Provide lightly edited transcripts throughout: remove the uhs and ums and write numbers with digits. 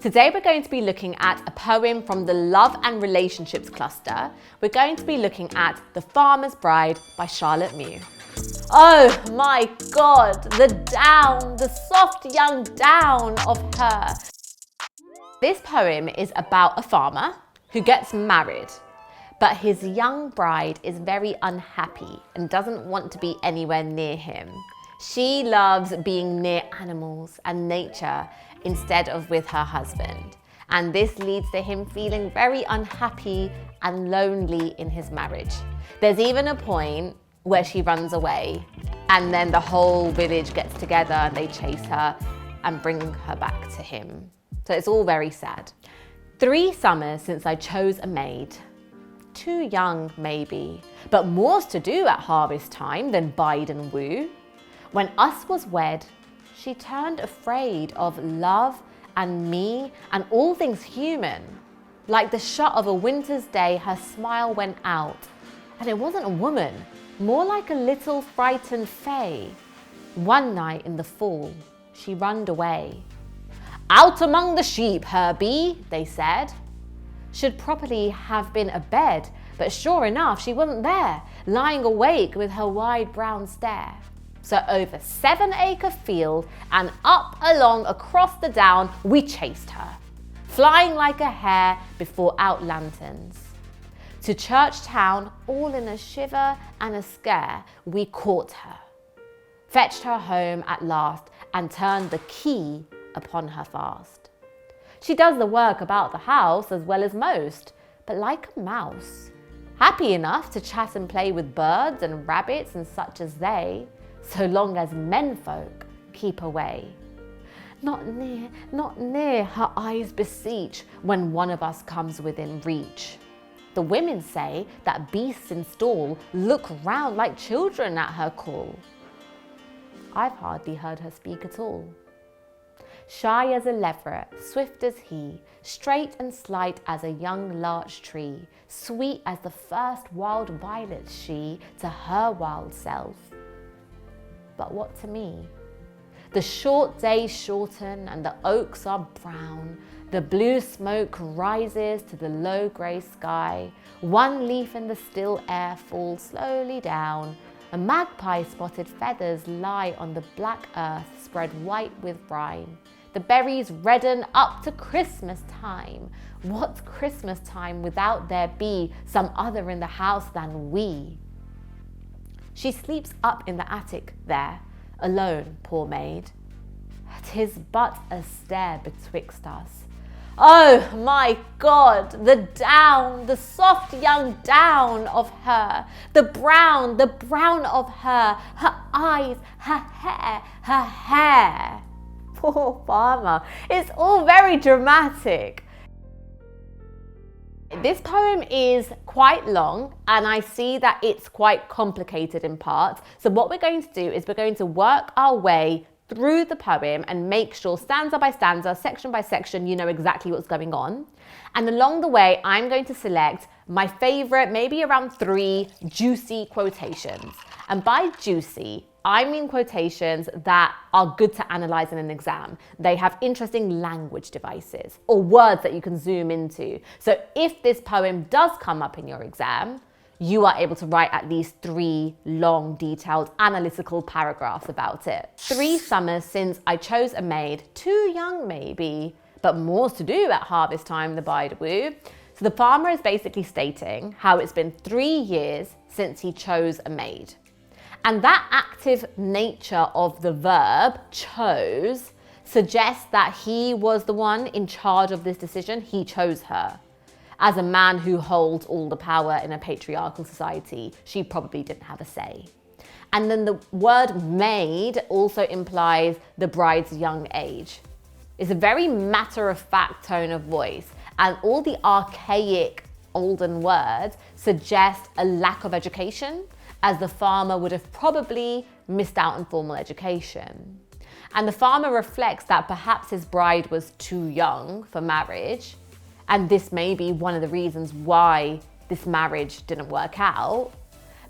Today we're going to be looking at a poem from the Love and Relationships cluster. We're going to be looking at The Farmer's Bride by Charlotte Mew. Oh my God, the soft young down of her. This poem is about a farmer who gets married, but his young bride is very unhappy and doesn't want to be anywhere near him. She loves being near animals and nature instead of with her husband. And this leads to him feeling very unhappy and lonely in his marriage. There's even a point where she runs away and then the whole village gets together and they chase her and bring her back to him. So it's all very sad. 3 summers since I chose a maid. Too young maybe, but more's to do at harvest time than bide and woo. When us was wed, she turned afraid of love and me and all things human. Like the shut of a winter's day, her smile went out. And it wasn't a woman, more like a little frightened fae. One night in the fall, she runned away. Out among the sheep, her be, they said. Should properly have been abed, but sure enough, she wasn't there, lying awake with her wide brown stare. So over 7-acre field and up along across the down, we chased her, flying like a hare before out lanterns. To church town, all in a shiver and a scare, we caught her, fetched her home at last and turned the key upon her fast. She does the work about the house as well as most, but like a mouse, happy enough to chat and play with birds and rabbits and such as they, so long as menfolk keep away. Not near, her eyes beseech when one of us comes within reach. The women say that beasts in stall look round like children at her call. I've hardly heard her speak at all. Shy as a leveret, swift as he, straight and slight as a young larch tree, sweet as the first wild violet she to her wild self. But what to me? The short days shorten and the oaks are brown. The blue smoke rises to the low grey sky. One leaf in the still air falls slowly down. A magpie spotted feathers lie on the black earth spread white with brine. The berries redden up to Christmas time. What's Christmas time without there be some other in the house than we? She sleeps up in the attic there, alone, poor maid. 'Tis but a stair betwixt us. Oh my God, the soft young down of her, the brown of her eyes, her hair. Poor farmer, it's all very dramatic. This poem is quite long and I see that it's quite complicated in parts. So what we're going to do is we're going to work our way through the poem and make sure stanza by stanza, section by section, you know exactly what's going on. And along the way, I'm going to select my favorite, maybe around 3 juicy quotations. And by juicy, I mean quotations that are good to analyze in an exam. They have interesting language devices or words that you can zoom into. So if this poem does come up in your exam, you are able to write at least 3 long, detailed, analytical paragraphs about it. 3 summers since I chose a maid, too young maybe, but more's to do at harvest time, the bide-a-woo. So the farmer is basically stating how it's been 3 years since he chose a maid. And that active nature of the verb, chose, suggests that he was the one in charge of this decision. He chose her. As a man who holds all the power in a patriarchal society, she probably didn't have a say. And then the word maid also implies the bride's young age. It's a very matter-of-fact tone of voice, and all the archaic olden words suggest a lack of education, as the farmer would have probably missed out on formal education. And the farmer reflects that perhaps his bride was too young for marriage, and this may be one of the reasons why this marriage didn't work out.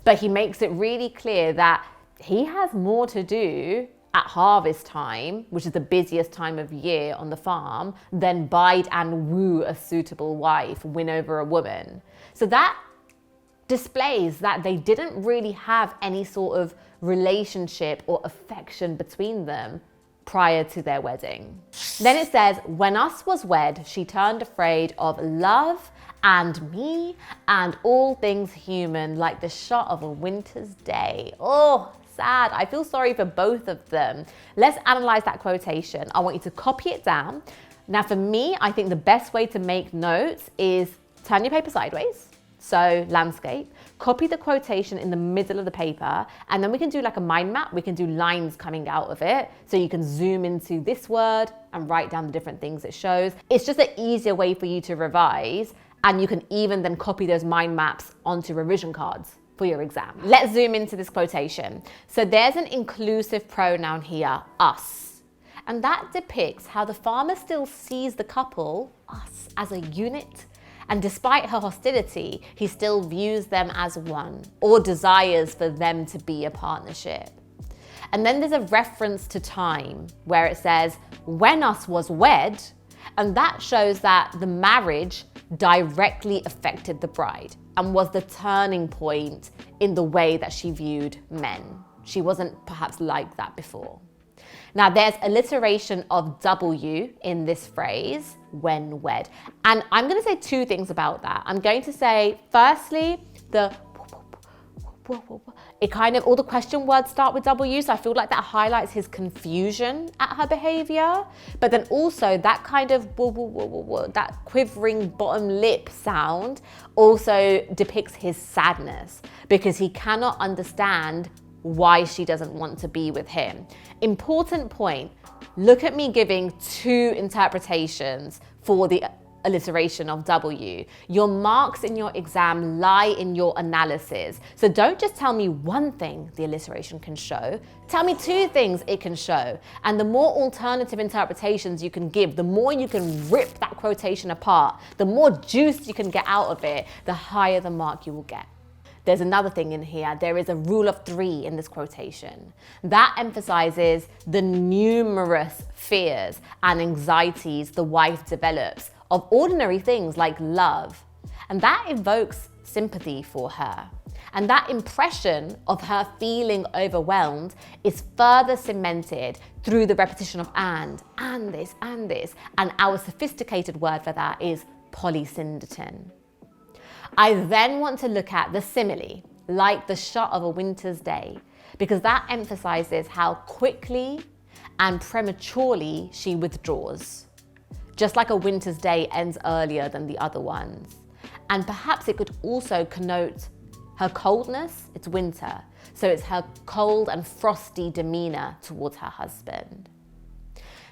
But he makes it really clear that he has more to do at harvest time, which is the busiest time of year on the farm, then bide and woo a suitable wife, win over a woman. So that displays that they didn't really have any sort of relationship or affection between them prior to their wedding. Then it says, when us was wed, she turned afraid of love and me and all things human, like the shot of a winter's day. Oh, sad. I feel sorry for both of them. Let's analyze that quotation. I want you to copy it down. Now for me, I think the best way to make notes is turn your paper sideways. So landscape, copy the quotation in the middle of the paper, and then we can do like a mind map. We can do lines coming out of it. So you can zoom into this word and write down the different things it shows. It's just an easier way for you to revise. And you can even then copy those mind maps onto revision cards for your exam. Let's zoom into this quotation. So there's an inclusive pronoun here, us. And that depicts how the farmer still sees the couple, us, as a unit. And despite her hostility, he still views them as one or desires for them to be a partnership. And then there's a reference to time where it says, when us was wed, and that shows that the marriage directly affected the bride and was the turning point in the way that she viewed men. She wasn't perhaps like that before. Now there's alliteration of W in this phrase, when wed. And I'm going to say two things about that. I'm going to say, firstly, all the question words start with W, so I feel like that highlights his confusion at her behavior. But then also that kind of that quivering bottom lip sound also depicts his sadness because he cannot understand why she doesn't want to be with him. Important point, look at me giving two interpretations for the alliteration of W. Your marks in your exam lie in your analysis. So don't just tell me one thing the alliteration can show, tell me two things it can show. And the more alternative interpretations you can give, the more you can rip that quotation apart, the more juice you can get out of it, the higher the mark you will get. There's another thing in here. There is a rule of three in this quotation. That emphasizes the numerous fears and anxieties the wife develops of ordinary things like love. And that evokes sympathy for her. And that impression of her feeling overwhelmed is further cemented through the repetition of and this, and this. And our sophisticated word for that is polysyndeton. I then want to look at the simile, like the shot of a winter's day, because that emphasizes how quickly and prematurely she withdraws. Just like a winter's day ends earlier than the other ones. And perhaps it could also connote her coldness, it's winter, so it's her cold and frosty demeanor towards her husband.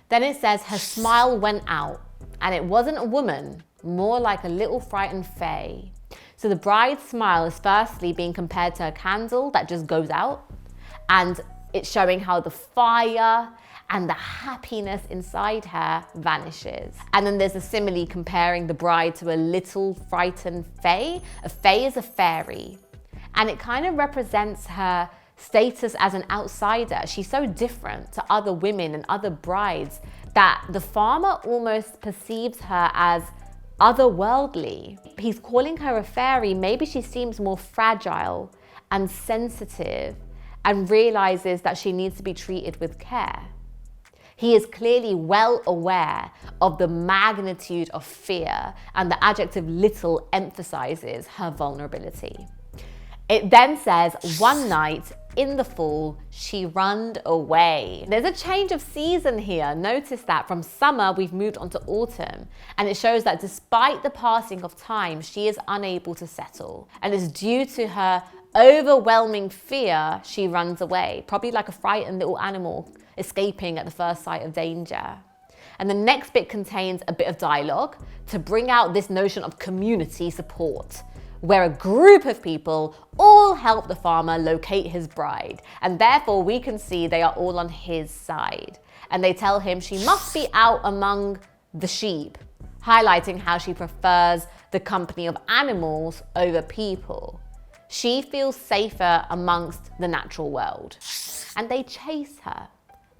Then it says her smile went out, and it wasn't a woman, more like a little frightened fae. So the bride's smile is firstly being compared to a candle that just goes out, and it's showing how the fire and the happiness inside her vanishes. And then there's a simile comparing the bride to a little frightened fae. A fae is a fairy, and it kind of represents her status as an outsider. She's so different to other women and other brides that the farmer almost perceives her as otherworldly. He's calling her a fairy. Maybe she seems more fragile and sensitive and realizes that she needs to be treated with care. He is clearly well aware of the magnitude of fear, and the adjective little emphasizes her vulnerability. It then says, one night in the fall, she runned away. There's a change of season here. Notice that from summer, we've moved on to autumn. And it shows that despite the passing of time, she is unable to settle. And it's due to her overwhelming fear, she runs away. Probably like a frightened little animal escaping at the first sight of danger. And the next bit contains a bit of dialogue to bring out this notion of community support, where a group of people all help the farmer locate his bride. And therefore we can see they are all on his side. And they tell him she must be out among the sheep, highlighting how she prefers the company of animals over people. She feels safer amongst the natural world. And they chase her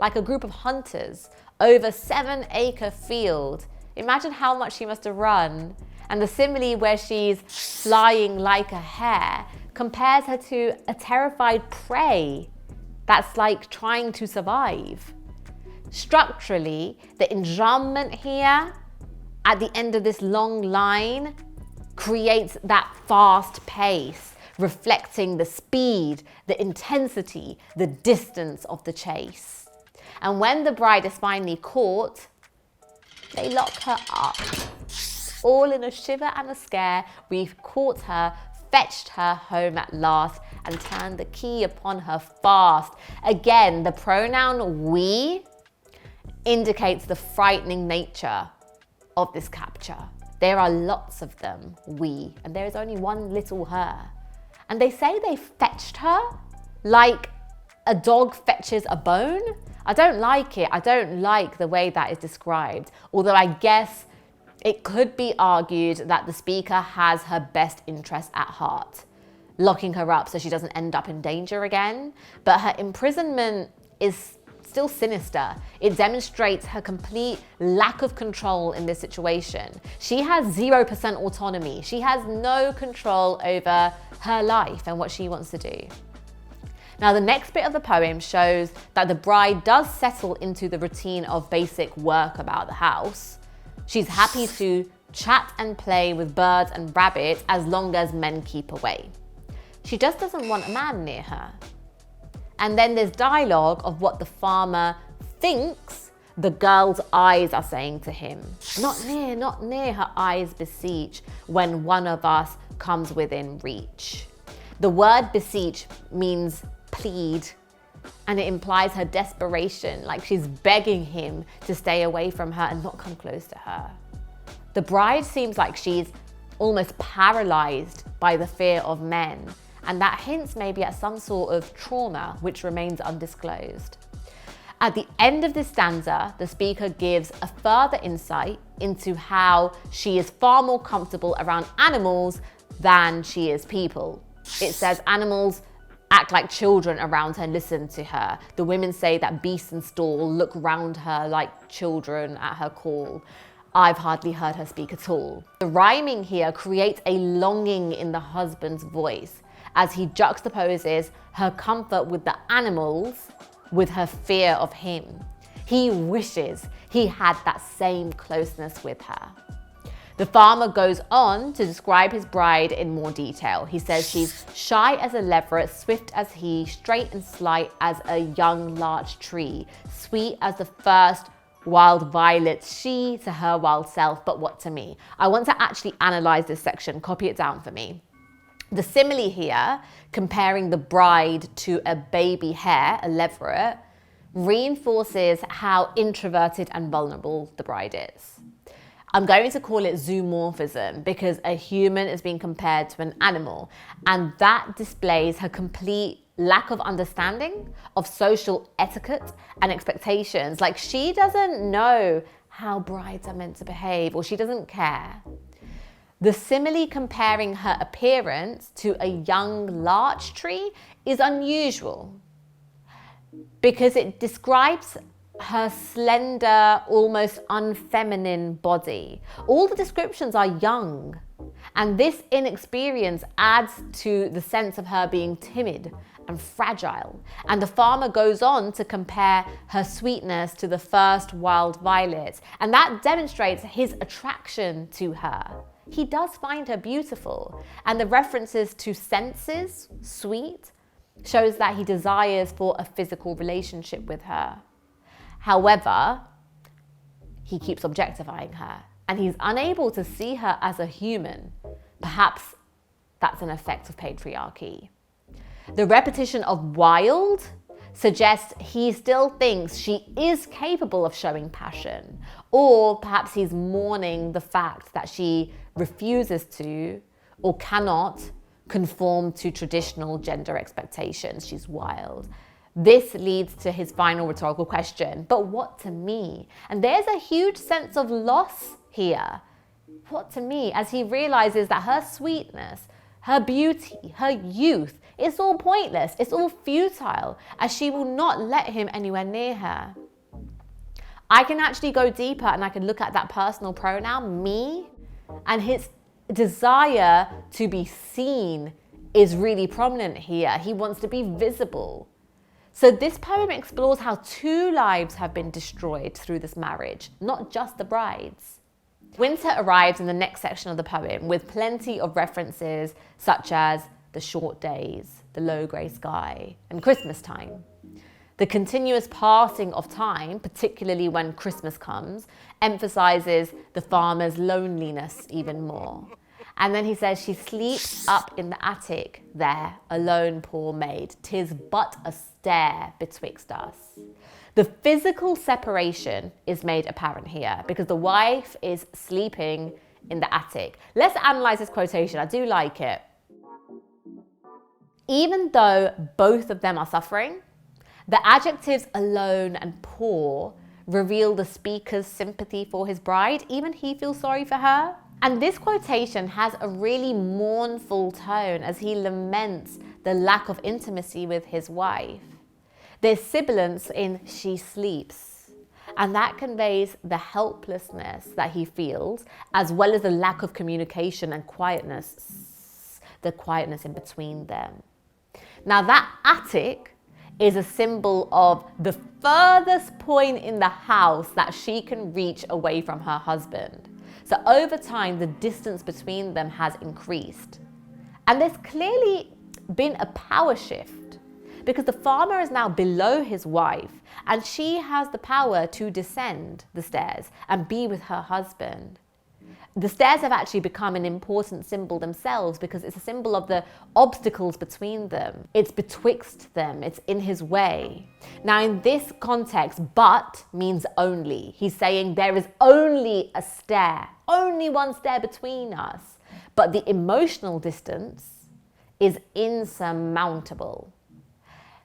like a group of hunters, over 7-acre field. Imagine how much she must have run. And the simile where she's flying like a hare compares her to a terrified prey that's like trying to survive. Structurally, the enjambment here at the end of this long line creates that fast pace, reflecting the speed, the intensity, the distance of the chase. And when the bride is finally caught, they lock her up. All in a shiver and a scare, we've caught her, fetched her home at last, and turned the key upon her fast. Again, the pronoun we indicates the frightening nature of this capture. There are lots of them, we, and there is only one little her. And they say they fetched her like a dog fetches a bone. I don't like it. I don't like the way that is described. Although I guess it could be argued that the speaker has her best interest at heart, locking her up so she doesn't end up in danger again. But her imprisonment is still sinister. It demonstrates her complete lack of control in this situation. She has 0% autonomy. She has no control over her life and what she wants to do. Now, the next bit of the poem shows that the bride does settle into the routine of basic work about the house. She's happy to chat and play with birds and rabbits as long as men keep away. She just doesn't want a man near her. And then there's dialogue of what the farmer thinks the girl's eyes are saying to him. Not near, not near, her eyes beseech, when one of us comes within reach. The word beseech means plead, and it implies her desperation, like she's begging him to stay away from her and not come close to her. The bride seems like she's almost paralyzed by the fear of men, and that hints maybe at some sort of trauma which remains undisclosed. At the end of this stanza, the speaker gives a further insight into how she is far more comfortable around animals than she is people. It says animals act like children around her, listen to her. The women say that beast and stall look round her like children at her call. I've hardly heard her speak at all. The rhyming here creates a longing in the husband's voice as he juxtaposes her comfort with the animals with her fear of him. He wishes he had that same closeness with her. The farmer goes on to describe his bride in more detail. He says she's shy as a leveret, swift as he, straight and slight as a young larch tree, sweet as the first wild violet, she to her wild self, but what to me? I want to actually analyze this section, copy it down for me. The simile here, comparing the bride to a baby hare, a leveret, reinforces how introverted and vulnerable the bride is. I'm going to call it zoomorphism because a human is being compared to an animal, and that displays her complete lack of understanding of social etiquette and expectations. Like, she doesn't know how brides are meant to behave, or she doesn't care. The simile comparing her appearance to a young larch tree is unusual because it describes her slender, almost unfeminine body. All the descriptions are young, and this inexperience adds to the sense of her being timid and fragile. And the farmer goes on to compare her sweetness to the first wild violet, and that demonstrates his attraction to her. He does find her beautiful, and the references to senses, sweet, shows that he desires for a physical relationship with her. However, he keeps objectifying her, and he's unable to see her as a human. Perhaps that's an effect of patriarchy. The repetition of wild suggests he still thinks she is capable of showing passion, or perhaps he's mourning the fact that she refuses to or cannot conform to traditional gender expectations. She's wild. This leads to his final rhetorical question, but what to me? And there's a huge sense of loss here. What to me? As he realizes that her sweetness her beauty, her youth. It's all pointless. It's all futile, as she will not let him anywhere near her. I can actually go deeper and I can look at that personal pronoun, me, and his desire to be seen is really prominent here. He wants to be visible. So this poem explores how 2 lives have been destroyed through this marriage, not just the bride's. Winter arrives in the next section of the poem with plenty of references such as the short days, the low grey sky, and Christmas time. The continuous passing of time, particularly when Christmas comes, emphasises the farmer's loneliness even more. And then he says, she sleeps up in the attic there, alone poor maid, 'tis but a stair betwixt us. The physical separation is made apparent here because the wife is sleeping in the attic. Let's analyse this quotation. I do like it. Even though both of them are suffering, the adjectives alone and poor reveal the speaker's sympathy for his bride. Even he feels sorry for her. And this quotation has a really mournful tone as he laments the lack of intimacy with his wife. There's sibilance in she sleeps, and that conveys the helplessness that he feels, as well as the lack of communication and quietness, the quietness in between them. Now that attic is a symbol of the furthest point in the house that she can reach away from her husband. So over time, the distance between them has increased. And there's clearly been a power shift because the farmer is now below his wife and she has the power to descend the stairs and be with her husband. The stairs have actually become an important symbol themselves because it's a symbol of the obstacles between them. It's betwixt them. It's in his way. Now, in this context, but means only. He's saying there is only a stair, only one stair between us. But the emotional distance is insurmountable.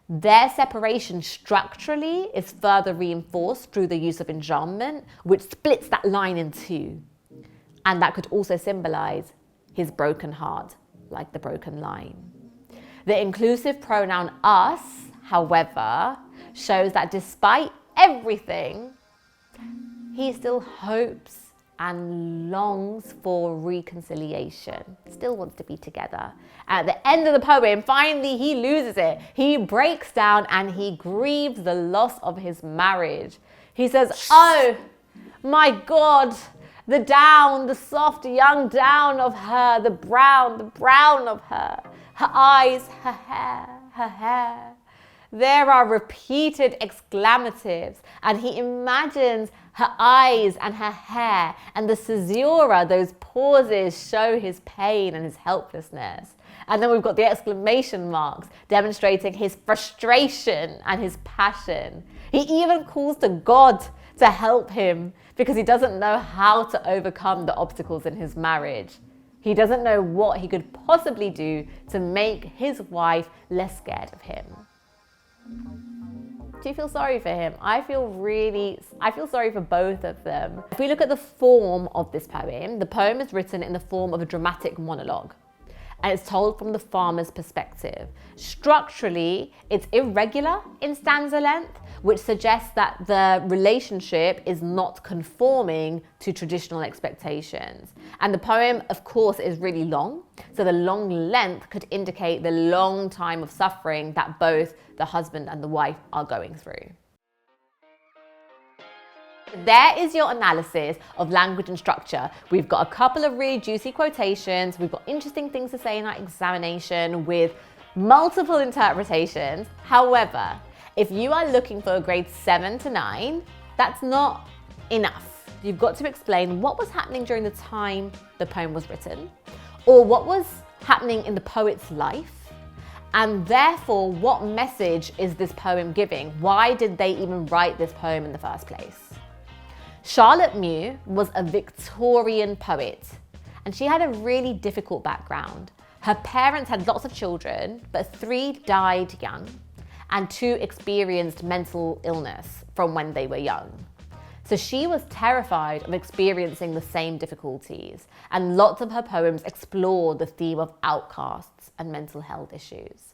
Their separation structurally is further reinforced through the use of enjambment, which splits that line in 2. And that could also symbolize his broken heart, like the broken line. The inclusive pronoun us, however, shows that despite everything, he still hopes and longs for reconciliation, still wants to be together. At the end of the poem, finally he loses it. He breaks down and he grieves the loss of his marriage. He says, oh my God, the down, the soft young down of her, the brown of her eyes, her hair. There are repeated exclamatives and he imagines her eyes and her hair, and the caesura, those pauses, show his pain and his helplessness. And then we've got the exclamation marks demonstrating his frustration and his passion. He even calls to God to help him because he doesn't know how to overcome the obstacles in his marriage. He doesn't know what he could possibly do to make his wife less scared of him. Do you feel sorry for him? I feel sorry for both of them. If we look at the form of this poem, the poem is written in the form of a dramatic monologue. And it's told from the farmer's perspective. Structurally, it's irregular in stanza length, which suggests that the relationship is not conforming to traditional expectations. And the poem, of course, is really long. So the long length could indicate the long time of suffering that both the husband and the wife are going through. There is your analysis of language and structure. We've got a couple of really juicy quotations. We've got interesting things to say in our examination with multiple interpretations. However, if you are looking for a grade 7 to 9, that's not enough. You've got to explain what was happening during the time the poem was written, or what was happening in the poet's life, and therefore what message is this poem giving? Why did they even write this poem in the first place? Charlotte Mew was a Victorian poet, and she had a really difficult background. Her parents had lots of children, but 3 died young, and 2 experienced mental illness from when they were young. So she was terrified of experiencing the same difficulties, and lots of her poems explore the theme of outcasts and mental health issues.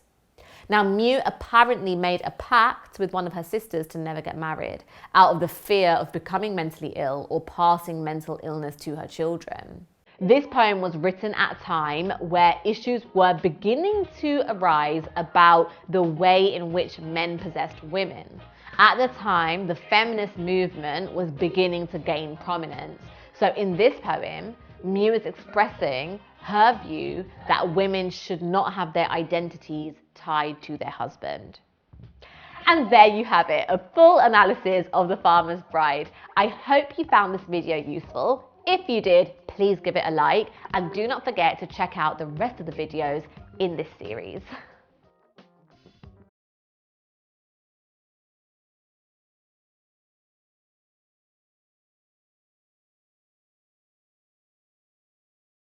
Now, Mew apparently made a pact with one of her sisters to never get married, out of the fear of becoming mentally ill or passing mental illness to her children. This poem was written at a time where issues were beginning to arise about the way in which men possessed women. At the time, the feminist movement was beginning to gain prominence. So in this poem, Mew is expressing her view that women should not have their identities tied to their husband. And there you have it, a full analysis of The Farmer's Bride. I hope you found this video useful. If you did, please give it a like, and do not forget to check out the rest of the videos in this series.